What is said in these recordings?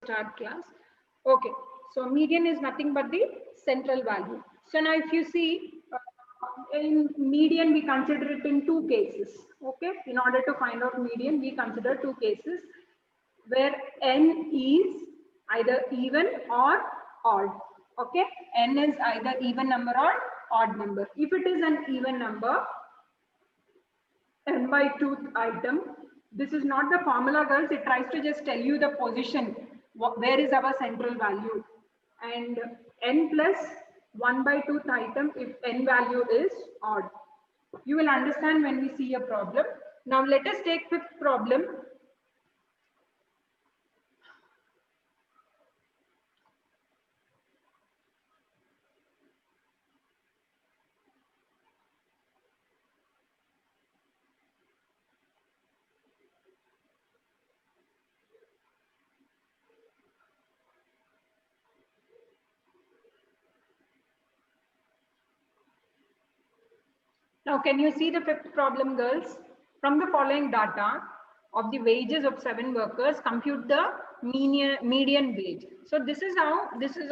start class. Okay, so median is nothing but the central value. So now if you see, in median we consider it in two cases. Okay, in order to find out median, we consider two cases where n is either even or odd. Okay, n is either even number or odd number. If it is an even number, n by 2 item, this is not the formula, girls. It tries to just tell you the position, where is our central value, and n plus 1 by 2 item if n value is odd. You will understand when we see a problem. Now let us take fifth problem. Now, can you see the fifth problem, girls? From the following data of the wages of 7 workers, compute the median wage. So this is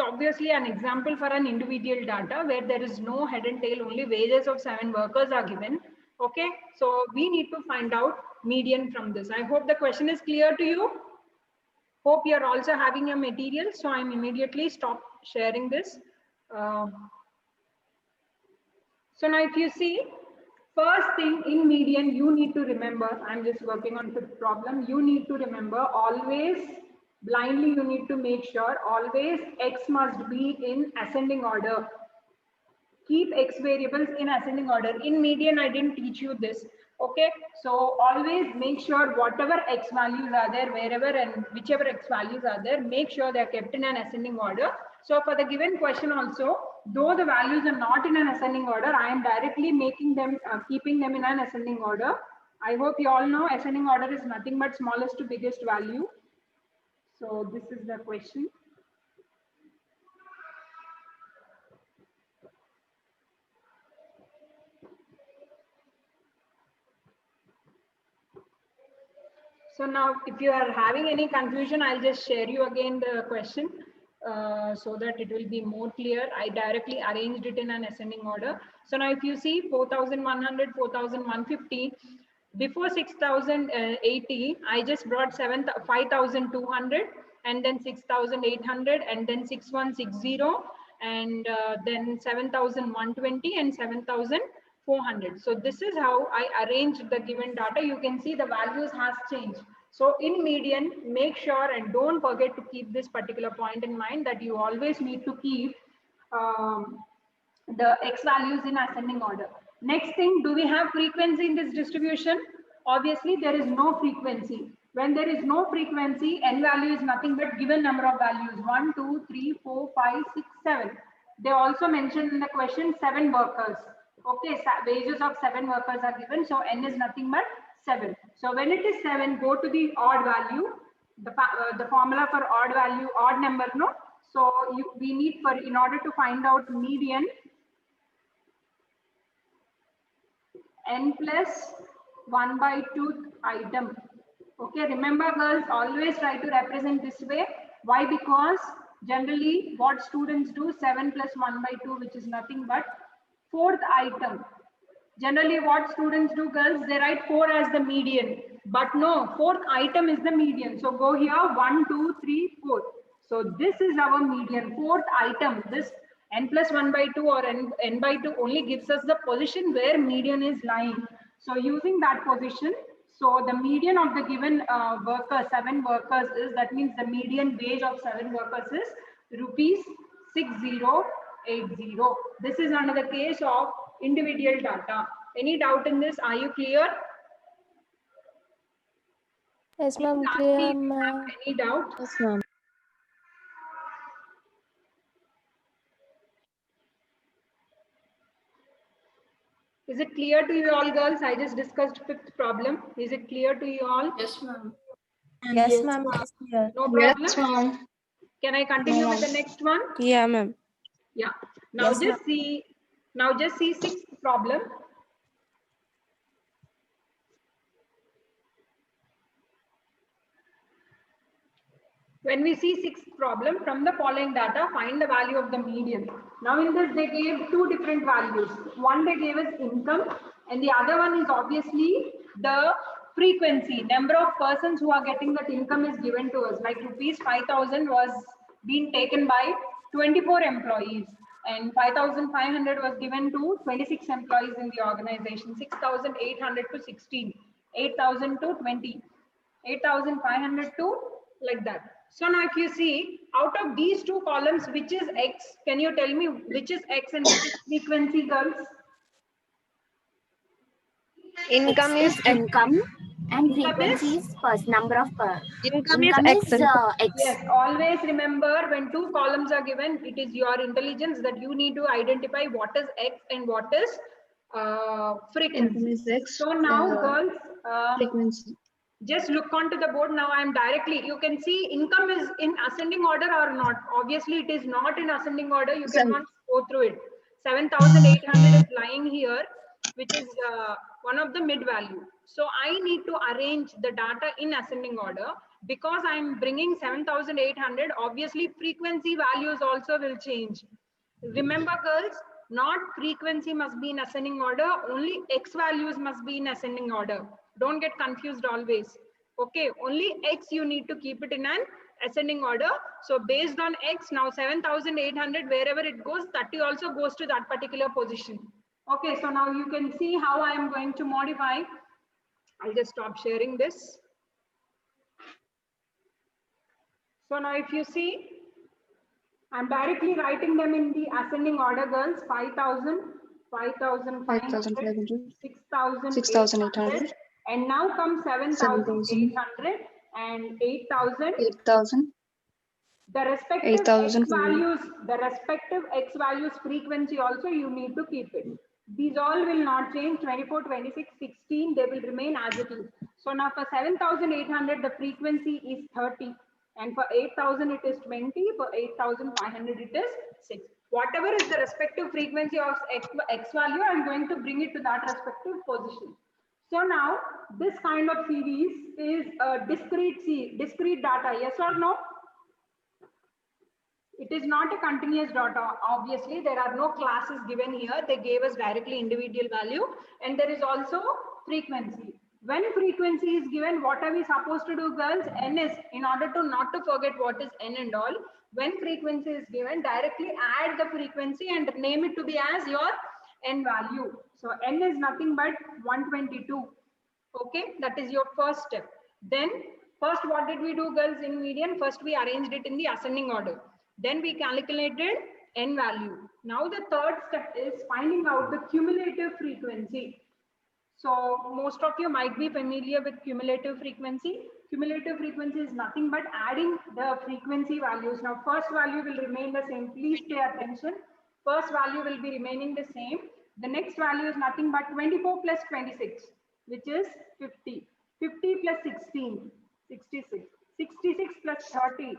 obviously an example for an individual data where there is no head and tail, only wages of 7 workers are given. Okay, so we need to find out median from this. I hope the question is clear to you. Hope you are also having your material. So I'm immediately stop sharing this. So now if you see, first thing in median, you need to remember, I'm just working on fifth problem, you need to remember always, blindly you need to make sure always X must be in ascending order. Keep X variables in ascending order. In median, I didn't teach you this. Okay, so always make sure whatever X values are there, wherever and whichever X values are there, make sure they are kept in an ascending order. So for the given question also, though the values are not in an ascending order, I am directly making them, keeping them in an ascending order. I hope you all know ascending order is nothing but smallest to biggest value. So this is the question. So now if you are having any confusion, I'll just share you again the question so that it will be more clear. I directly arranged it in an ascending order. So now if you see 4,100, 4,150, before 6,080, I just brought 5,200 and then 6,800 and then 6,160 and then 7,120 and 7,400. So this is how I arranged the given data. You can see the values has changed. So in median, make sure and don't forget to keep this particular point in mind that you always need to keep the X values in ascending order. Next thing, do we have frequency in this distribution? Obviously, there is no frequency. When there is no frequency, n value is nothing but given number of values, 1, 2, 3, 4, 5, 6, 7. They also mentioned in the question 7 workers. Okay, wages of 7 workers are given, so n is nothing but 7. So when it is 7, go to the odd value, the formula for odd value, odd number, no? So we need for, in order to find out median, n plus 1 by 2 item. Okay, remember girls, always try to represent this way. Why? Because generally what students do, 7 plus 1 by 2, which is nothing but 4th item. Generally what students do, girls, they write 4 as the median. But no, 4th item is the median. So go here, 1, 2, 3, 4. So this is our median, 4th item. This n plus 1 by 2 or n by 2 only gives us the position where median is lying. So using that position, so the median of the given workers, 7 workers is, that means the median wage of 7 workers is rupees 6080. This is another case of individual data. Any doubt in this? Are you clear? Yes, ma'am. Clear, ma'am. Any doubt? Yes, ma'am. Is it clear to you all, girls? I just discussed 5th problem. Is it clear to you all? Yes, ma'am. Yes, ma'am. Clear. No problem? Yes, ma'am. Can I continue with the next one? Yeah, ma'am. Yeah. Now Yes, just see. Now just see 6th problem. When we see sixth problem, from the following data, find the value of the median. Now in this, they gave two different values. One they gave us income, and the other one is obviously the frequency. Number of persons who are getting that income is given to us. Like rupees 5,000 was being taken by 24 employees, and 5,500 was given to 26 employees in the organization. 6,800 to 16, 8,000 to 20. 8,500 to like that. So now if you see out of these two columns, which is X? Can you tell me which is X and which is frequency, girls? Income is income and Income frequency is? is first number of income is X. X. Yes, always remember when two columns are given, it is your intelligence that you need to identify what is X and what is frequency. Income is X. So now girls, Frequency. just look onto the board. Now I am directly, you can see income is in ascending order or not. Obviously it is not in ascending order. You cannot go through it. 7,800 is lying here, which is one of the mid value. So I need to arrange the data in ascending order. Because I am bringing 7,800, obviously frequency values also will change. Remember girls, not frequency must be in ascending order, only X values must be in ascending order. Don't get confused always. Okay, only X you need to keep it in an ascending order. So based on X, now 7,800, wherever it goes, 30 also goes to that particular position. Okay, so now you can see how I am going to modify. I'll just stop sharing this. So now if you see, I'm directly writing them in the ascending order, girls. 5,000, 5,500, 6,800, and now comes 7,800 and 8,000. 8,000. The respective X values, the respective X values frequency also you need to keep it. These all will not change. 24, 26, 16, they will remain as it is. So now for 7,800, the frequency is 30. And for 8,000, it is 20. For 8,500, it is 6. Whatever is the respective frequency of X value, I'm going to bring it to that respective position. So now this kind of series is a discrete data, yes or no? It is not a continuous data. Obviously, there are no classes given here. They gave us directly individual value, and there is also frequency. When frequency is given, what are we supposed to do, girls? N is, in order to not to forget what is N and all, when frequency is given, directly add the frequency and name it to be as your N value. So N is nothing but 122. Okay, that is your first step. Then first, what did we do, girls, in median? First, we arranged it in the ascending order. Then we calculated N value. Now the third step is finding out the cumulative frequency. So most of you might be familiar with cumulative frequency. Cumulative frequency is nothing but adding the frequency values. Now first value will remain the same. Please pay attention. First value will be remaining the same. The next value is nothing but 24 plus 26, which is 50. 50 plus 16, 66. 66 plus 30,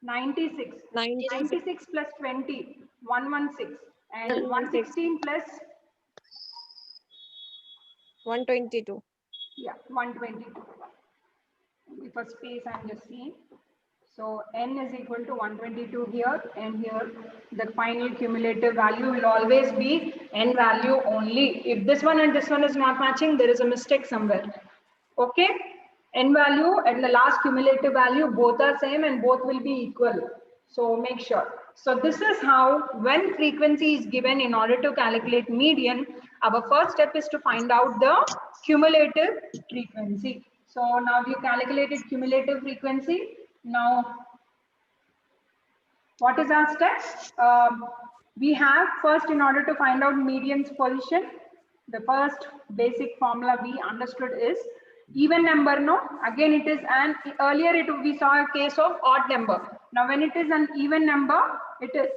96. 96 plus 20, 116. And 116 plus 122. Yeah, 122. For space, I'm just seeing. So N is equal to 122 here, and here the final cumulative value will always be N value only. If this one and this one is not matching, there is a mistake somewhere. Okay, N value and the last cumulative value, both are same and both will be equal. So make sure. So this is how, when frequency is given in order to calculate median, our first step is to find out the cumulative frequency. So now we calculated cumulative frequency. Now, what is our step? We have first, in order to find out median's position, the first basic formula we understood is even number. No, again it is an, earlier we saw a case of odd number. Now when it is an even number, it is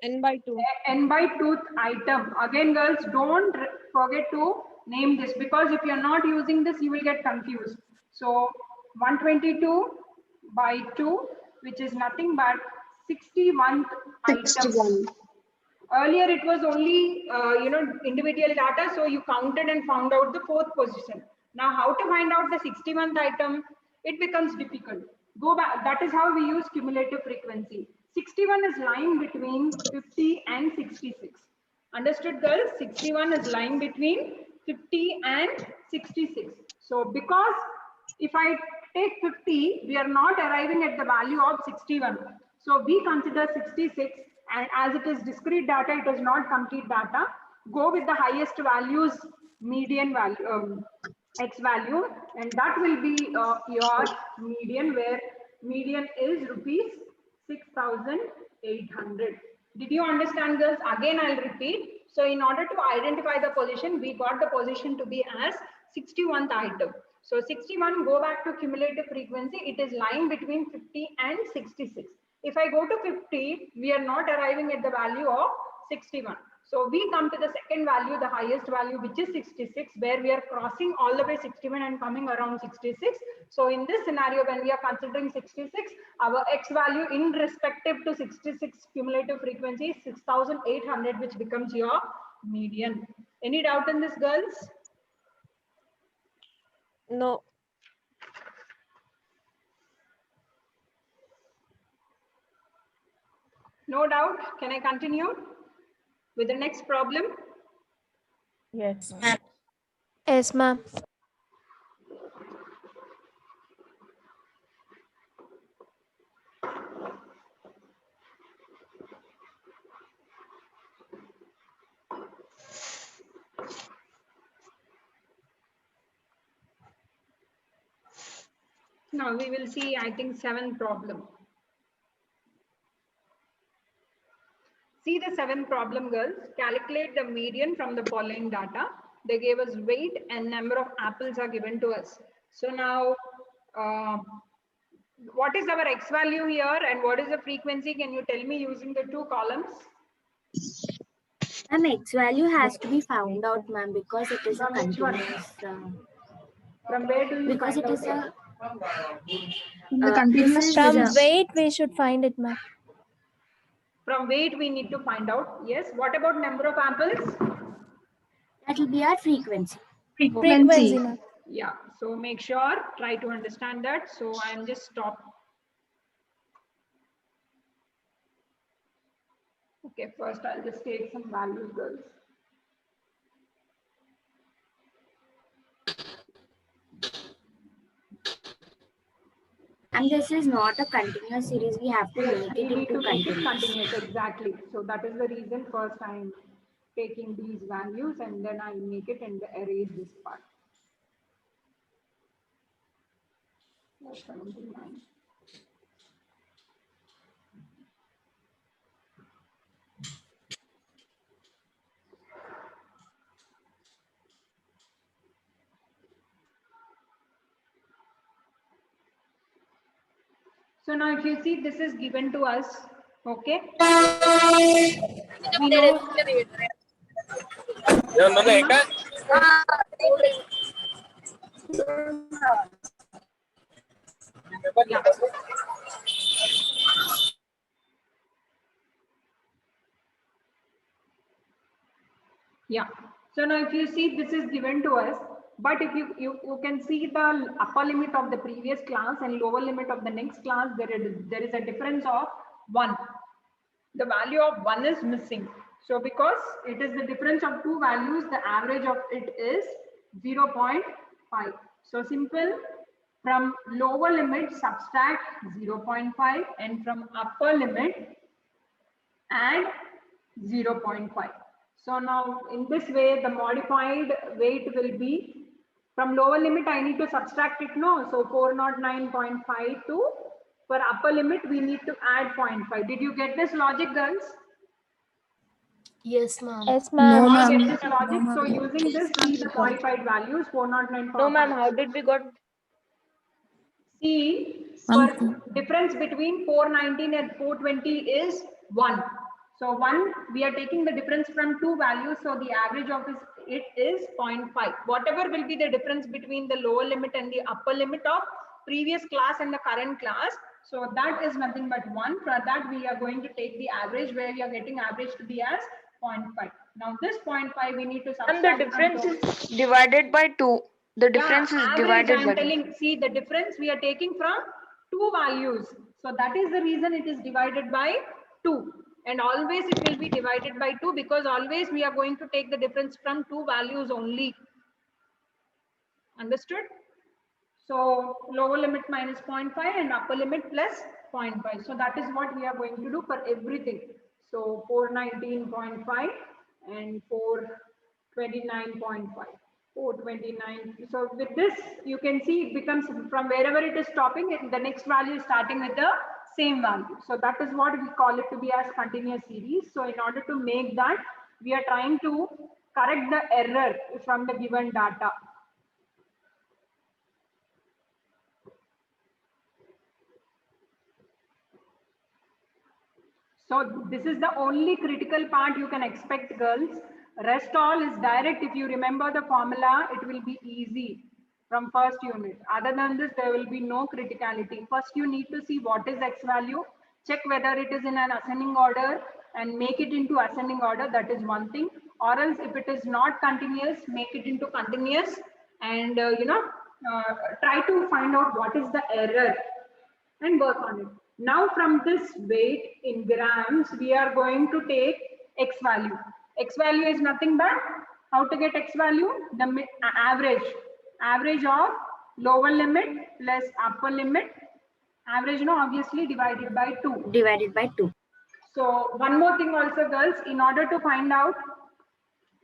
N by 2. N by 2th item. Again, girls, don't forget to name this, because if you're not using this, you will get confused. So 122 by 2, which is nothing but 61th item. Earlier it was only individual data, so you counted and found out the fourth position. Now how to find out the 61th item? It becomes difficult. Go back. That is how we use cumulative frequency. 61 is lying between 50 and 66. Understood, girls? 61 is lying between 50 and 66. So because if I take 50, we are not arriving at the value of 61. So we consider 66, and as it is discrete data, it is not complete data. Go with the highest values, median value, x value, and that will be your median, where median is rupees 6,800. Did you understand, girls? Again, I'll repeat. So in order to identify the position, we got the position to be as 61th item. So 61, go back to cumulative frequency. It is lying between 50 and 66. If I go to 50, we are not arriving at the value of 61. So we come to the second value, the highest value, which is 66, where we are crossing all the way 61 and coming around 66. So in this scenario, when we are considering 66, our x value in respective to 66 cumulative frequency is 6,800, which becomes your median. Any doubt in this, girls? No. No doubt. Can I continue with the next problem? Yes, ma'am. Yes, ma'am. Now we will see, I think, 7th problem. See the 7th problem, girls. Calculate the median from the following data. They gave us weight and number of apples are given to us. So now, what is our x value here and what is the frequency? Can you tell me using the two columns? Ma'am, x value has to be found out, ma'am, because it is a From which one? continuous. From where do you Because find it is out a continuous. From weight, we should find it, ma'am. From weight, we need to find out. Yes. What about number of apples? That will be our frequency. Frequency, ma'am. Yeah. So make sure, try to understand that. So I'm just stop. Okay, first I'll just take some values, girls. And this is not a continuous series. We have to make it into continuous. Exactly. So that is the reason first I'm taking these values and then I'll make it and erase this part. 79. So now if you see, this is given to us, okay? We know yeah. So now if you see, this is given to us, but if you can see the upper limit of the previous class and lower limit of the next class, there is a difference of 1. The value of 1 is missing. So because it is the difference of two values, the average of it is 0.5. So simple, from lower limit subtract 0.5 and from upper limit add 0.5. So now in this way, the modified weight will be from lower limit, I need to subtract it, no? So 409.5 to, for upper limit, we need to add 0.5. Did you get this logic, girls? Yes, ma'am. Yes, No, ma'am. get this logic. So using this, see the modified values, 409.5. No, ma'am. How did we got? See, for difference between 419 and 420 is 1. So 1, we are taking the difference from two values. So the average of it is 0.5. Whatever will be the difference between the lower limit and the upper limit of previous class and the current class. So that is nothing but 1. For that, we are going to take the average, where we are getting average to be as 0.5. Now this 0.5 we need to subtract. And the difference is divided by 2. The difference is average, divided I'm by telling, see the difference we are taking from 2 values. So that is the reason it is divided by 2. And always it will be divided by 2 because always we are going to take the difference from 2 values only. Understood? So lower limit minus 0.5 and upper limit plus 0.5. So that is what we are going to do for everything. So 419.5 and 429.5. 429. So with this, you can see it becomes from wherever it is stopping, the next value is starting with the same value. So that is what we call it to be as continuous series. So in order to make that, we are trying to correct the error from the given data. So this is the only critical part you can expect, girls. Rest all is direct. If you remember the formula, it will be easy from first unit. Other than this, there will be no criticality. First, you need to see what is X value, check whether it is in an ascending order and make it into ascending order. That is one thing. Or else if it is not continuous, make it into continuous and try to find out what is the error and work on it. Now from this weight in grams, we are going to take X value. X value is nothing but how to get X value? The average of lower limit plus upper limit. Average, no, obviously divided by 2. Divided by 2. So one more thing also, girls, in order to find out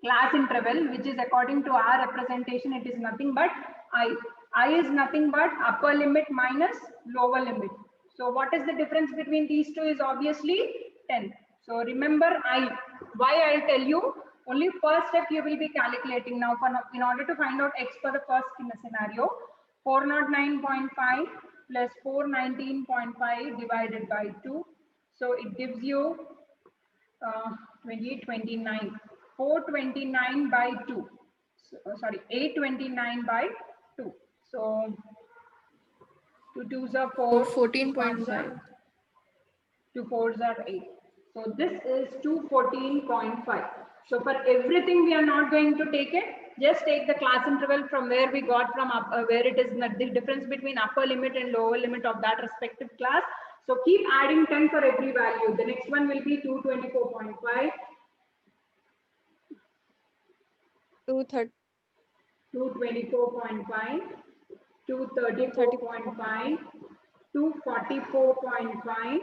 class interval, which is according to our representation, it is nothing but I. I is nothing but upper limit minus lower limit. So what is the difference between these two is obviously 10. So remember I. Why I'll tell you, only first step you will be calculating now. In order to find out X for the first scenario, 409.5 plus 419.5 divided by 2. So it gives you 29. 429 by 2. So, sorry, 829 by 2. So 2 2s are 4. 14.5. 2 4s are 8. So this is 214.5. So for everything we are not going to take it. Just take the class interval from where we got from where it is the difference between upper limit and lower limit of that respective class. So keep adding 10 for every value. The next one will be 224.5. 224.5, 234.5, 244.5,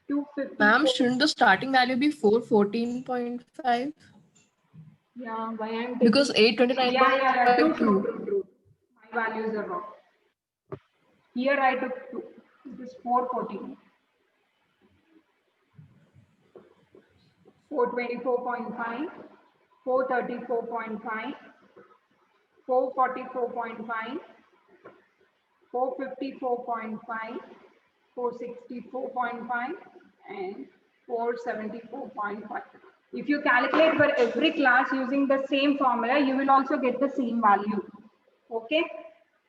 250. Ma'am, shouldn't the starting value be 414.5? Yeah, why I'm Because 829 yeah, by true. 2. My values are wrong. Here I took 2. It is 414. 424.5, 434.5, 444.5, 454.5, 464.5, and 474.5. If you calculate for every class using the same formula, you will also get the same value. Okay.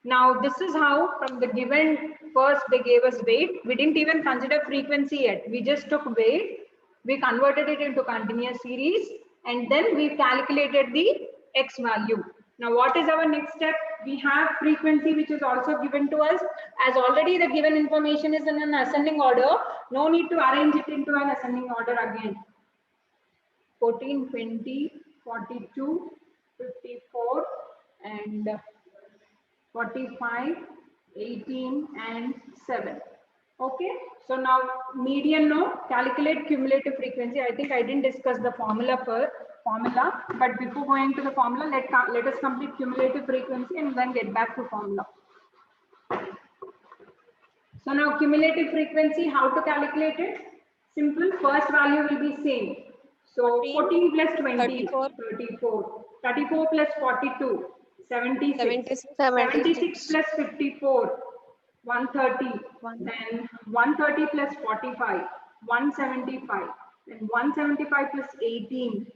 Now this is how from the given, first they gave us weight. We didn't even consider frequency yet. We just took weight. We converted it into continuous series and then we calculated the X value. Now what is our next step? We have frequency which is also given to us. As already the given information is in an ascending order, no need to arrange it into an ascending order again. 14, 20, 42, 54 and 45, 18 and 7. Okay, so now median, no, calculate cumulative frequency. I think I didn't discuss the formula, but before going to the formula, let us complete cumulative frequency and then get back to formula. So now cumulative frequency, how to calculate it? Simple, first value will be same. So 14 plus 20, 34. 34 plus 42, 76. 76 plus 54, 130. Then 130 plus 45, 175. Then 175 plus 18,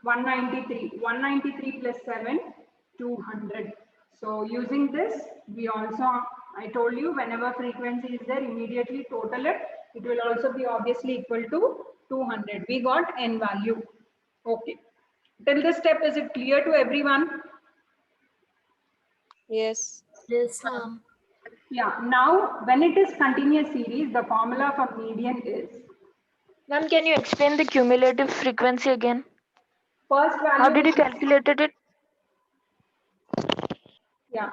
193. 193 plus 7, 200. So using this, we also, I told you, whenever frequency is there, immediately total it. It will also be obviously equal to 200. We got n value. Okay. Till this step, is it clear to everyone? Yes. Yes, ma'am. Yeah, now when it is continuous series, the formula for median is Ma'am, can you explain the cumulative frequency again? first value. How did you will be- calculate it? Yeah,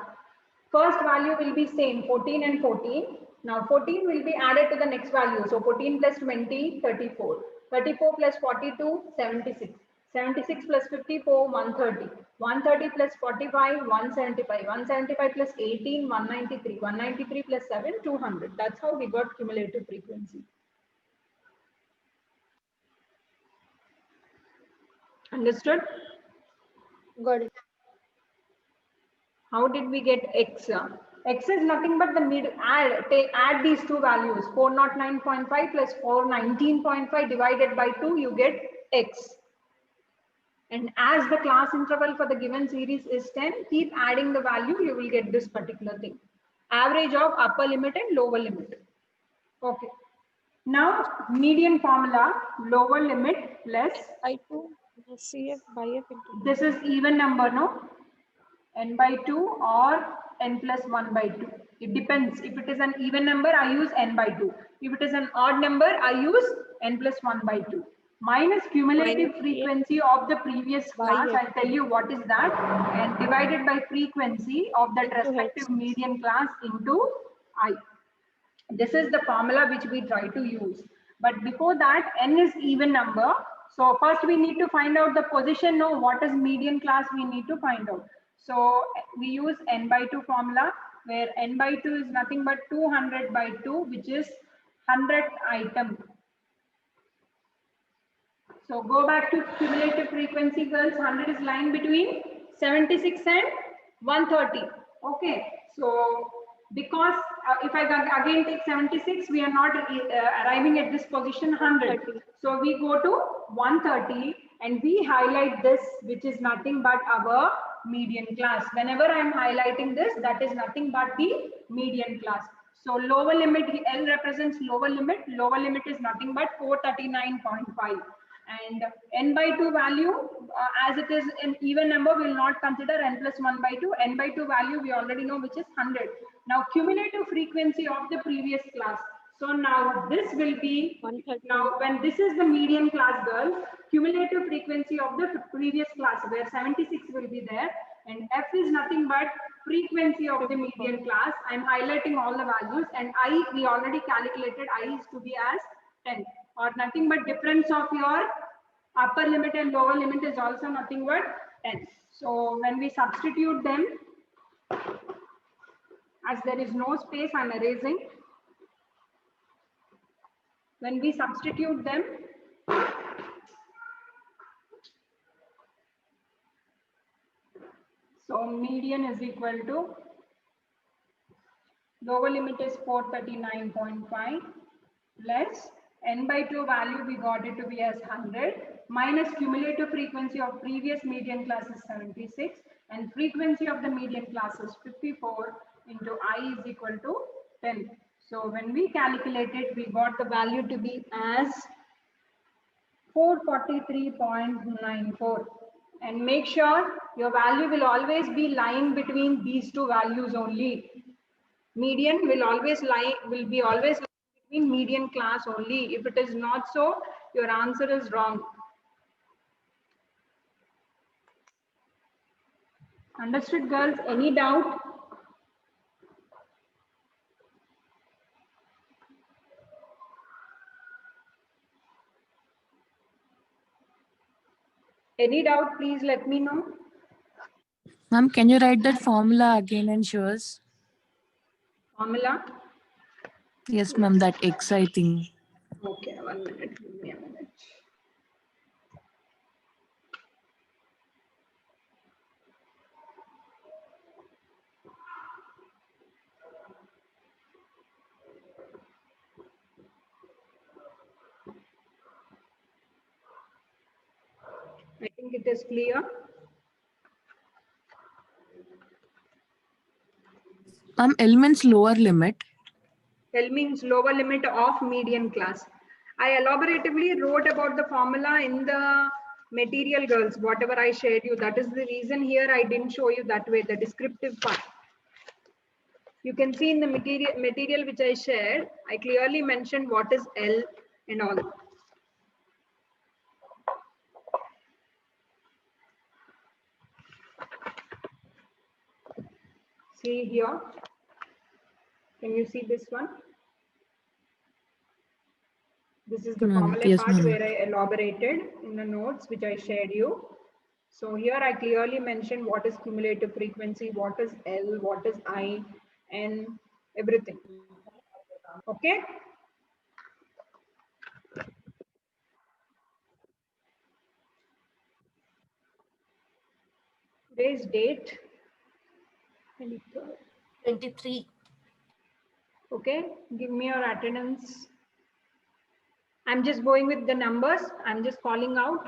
first value will be same 14 and 14. Now 14 will be added to the next value. So 14 plus 20, 34. 34 plus 42, 76. 76 plus 54, 130. 130 plus 45, 175. 175 plus 18, 193. 193 plus 7, 200. That's how we got cumulative frequency. Understood? Got it. How did we get x? X is nothing but the mid. Add these two values. 409.5 plus 419.5 divided by 2, you get x. And as the class interval for the given series is 10, keep adding the value, you will get this particular thing. Average of upper limit and lower limit. Okay. Now, median formula, lower limit plus. I2 CF by F into. This is even number, no? N by 2 or n plus 1 by 2. It depends. If it is an even number, I use n by 2. If it is an odd number, I use n plus 1 by 2. Minus cumulative frequency of the previous class. I'll tell you what is that. And divided by frequency of that respective median class into I. This is the formula which we try to use. But before that, n is even number. So first we need to find out the position. No, what is median class we need to find out. So we use n by 2 formula, where n by 2 is nothing but 200 by 2, which is 100th item. So go back to cumulative frequency, girls. 100 is lying between 76 and 130. Okay. So because if I again take 76, we are not arriving at this position 100. So we go to 130 and we highlight this, which is nothing but our median class. Whenever I am highlighting this, that is nothing but the median class. So lower limit, L represents lower limit. Lower limit is nothing but 439.5. And n by 2 value, as it is an even number, we will not consider n plus 1 by 2. N by 2 value we already know, which is 100. Now cumulative frequency of the previous class. So now this will be, now when this is the median class, girls, cumulative frequency of the previous class, where 76 will be there, and F is nothing but frequency of the median class. I'm highlighting all the values, and I, we already calculated I is to be as 10, or nothing but difference of your upper limit and lower limit is also nothing but 10. So when we substitute them, as there is no space, I'm erasing. When we substitute them, so median is equal to, lower limit is 439.5 plus n by 2 value, we got it to be as 100, minus cumulative frequency of previous median class is 76, and frequency of the median class is 54 into I is equal to 10. So when we calculated, we got the value to be as 443.94. And make sure your value will always be lying between these two values only. Median will always lie, will be always between median class only. If it is not so, your answer is wrong. Understood, girls? Any doubt? Any doubt, please let me know. Ma'am, can you write that formula again and show us? Formula? Yes, ma'am, that X, I think. Okay, 1 minute, give me a minute. I think it is clear. L means lower limit. L means lower limit of median class. I elaboratively wrote about the formula in the material, girls, whatever I shared you. That is the reason here I didn't show you that way, the descriptive part. You can see in the material which I shared, I clearly mentioned what is L and all. See here. Can you see this one? This is the formula part where I elaborated in the notes which I shared you. So here I clearly mentioned what is cumulative frequency, what is L, what is I, and everything. Okay. Today's date, 23rd. 23. Okay, give me your attendance. I'm just going with the numbers. I'm just calling out